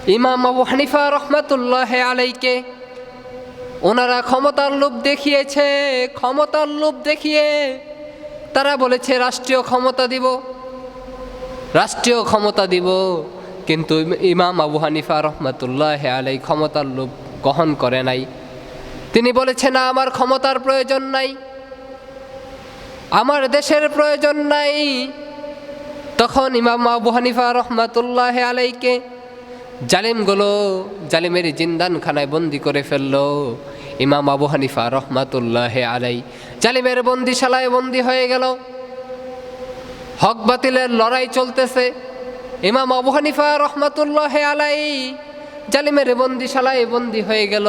ইমাম আবু হানিফা রহমাতুল্লাহ আলাইকে ওনারা ক্ষমতার লোভ দেখিয়েছে। ক্ষমতার লোভ দেখিয়ে তারা বলেছে রাষ্ট্রীয় ক্ষমতা দিব, কিন্তু ইমাম আবু হানিফা রহমাতুল্লাহ আলাই ক্ষমতার লোভ গ্রহণ করে নাই। তিনি বলেছেন না, আমার ক্ষমতার প্রয়োজন নাই, আমার দেশের প্রয়োজন নাই। তখন ইমাম আবু হানিফা রহমাতুল্লাহ আলাইকে জালিমের জিন্দানখানায় বন্দি করে ফেলল। ইমাম আবু হানিফা রহমাতুল্লাহ আলাই জালিমের বন্দিশালায় বন্দি হয়ে গেল। হক বাতিলের লড়াই চলতেছে। ইমাম আবু হানিফা রহমাতুল্লাহ আলাই জালিমের বন্দিশালায় বন্দি হয়ে গেল।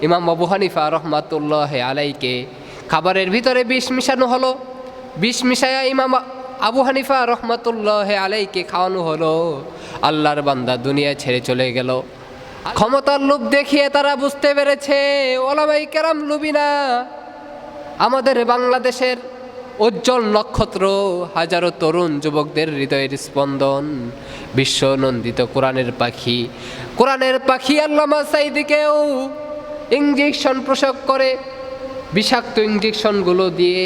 ইমাম আবু হানিফা রহমাতুল্লাহ আলাইকে খাবারের ভিতরে বিষ মিশানো হলো। বিষ মিশায়া ইমাম আবু হানিফা রহমাতুল্লাহ আলাইকে খাওয়ানো হলো। আল্লাহর বান্দা দুনিয়া ছেড়ে চলে গেল। ক্ষমতার লোভ দেখিয়ে তারা বুঝতে পেরেছে ওলামাই কেরাম লোভী না। আমাদের বাংলাদেশের উজ্জ্বল নক্ষত্র, হাজারো তরুণ যুবকদের হৃদয়ের স্পন্দন, বিশ্ব নন্দিত কোরআনের পাখি আল্লামা সাঈদীকেও ইঞ্জেকশন প্রসব করে, বিষাক্ত ইঞ্জেকশনগুলো দিয়ে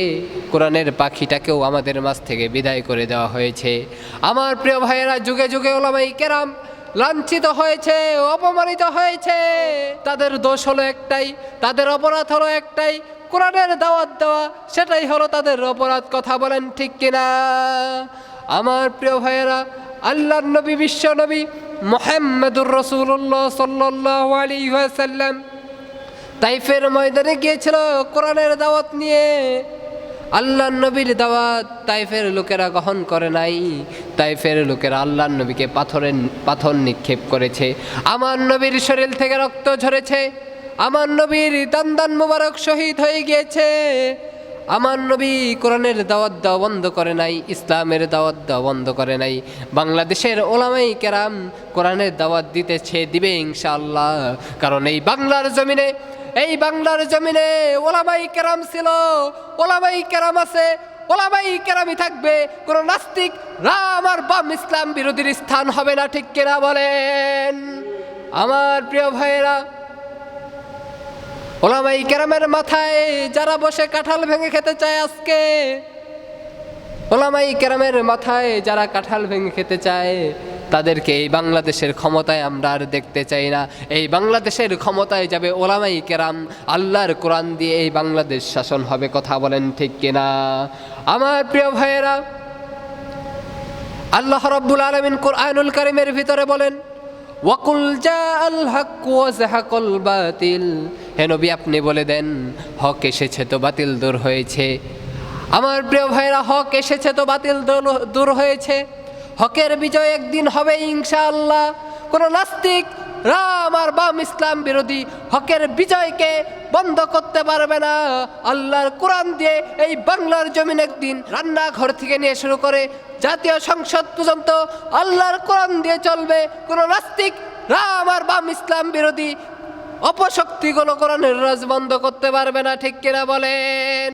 কোরআনের পাখিটাকেও আমাদের মাঝ থেকে বিদায় করে দেওয়া হয়েছে। আমার প্রিয় ভাইয়েরা, যুগে যুগে ওলামাই কেরাম লাঞ্ছিত হয়েছে, অপমানিত হয়েছে। তাদের দোষ হলো একটাই, তাদের অপরাধ হলো একটাই, কোরআনের দাওয়াত দেওয়া, সেটাই হলো তাদের অপরাধ। কথা বলেন ঠিক কিনা? আমার প্রিয় ভাইয়েরা, আল্লাহর নবী, বিশ্ব নবী মুহাম্মদুর রাসূলুল্লাহ সাল্লাল্লাহু আলাইহি ওয়াসাল্লাম তাইফের ময়দানে গিয়েছিল কোরআনের দাওয়াত নিয়ে। আল্লাহর নবীর দাওয়াত তাইফের লোকেরা গ্রহণ করে নাই। তাইফের লোকেরা আল্লাহর নবীকে পাথর নিক্ষেপ করেছে। আমার নবীর শরীর থেকে রক্ত ঝরেছে। আমার নবীর দান মুবারক শহীদ হয়ে গিয়েছে। আমার নবী কোরআনের দাওয়াত দেওয়া বন্ধ করে নাই, ইসলামের দাওয়াত দেওয়া বন্ধ করে নাই। বাংলাদেশের ওলামাই কেরাম কোরআনের দাওয়াত দিবে ইনশাআল্লাহ। কারণ এই বাংলার জমিনে ওলামাই কেরাম ছিল, ওলামাই কেরাম আছে, ওলামাই কেরামই থাকবে। কোন নাস্তিক, রাম আর বাম ইসলাম বিরোধীর স্থান হবে না। ঠিক কিনা বলেন? আমার প্রিয় ভাইয়েরা, ওলামাই কেরামের মাথায় যারা বসে কাঁঠাল ভেঙে খেতে চায়, আজকে ওলামাই কেরামের মাথায় যারা কাঁঠাল ভেঙে খেতে চায়, তাদেরকে এই বাংলাদেশের ক্ষমতায় আমরা আর দেখতে চাই না। এই বাংলাদেশের ক্ষমতায় যাবে ওলামাই কেরাম, আল্লাহর কোরআন দিয়ে এই বাংলাদেশ শাসন হবে। কথা বলেন ঠিক কিনা? আমার প্রিয় ভাইয়েরা, আল্লাহ রাব্বুল আলামিন কোরআনুল কারীমের ভিতরে বলেন, ওয়াকুল জাআল হক ওয়া যাহাকাল বাতিল। হে নবী, আপনি বলে দেন হক এসেছে তো বাতিল দূর হয়েছে। আমার প্রিয় ভাইরা, হক এসেছে তো বাতিল দূর হয়েছে। হকের বিজয় একদিন হবে ইনশাআল্লাহ। কোন নাস্তিক, রাম আর বাম ইসলাম বিরোধী হকের বিজয়কে বন্ধ করতে পারবে না। আল্লাহর কোরআন দিয়ে এই বাংলার জমিন একদিন রান্নাঘর থেকে নিয়ে শুরু করে জাতীয় সংসদ পর্যন্ত আল্লাহর কোরআন দিয়ে চলবে। কোন নাস্তিক, রাম আর বাম ইসলাম বিরোধী অপশক্তিগুলো কোরআনের রাজ বন্ধ করতে পারবে না। ঠিক কিনা বলেন?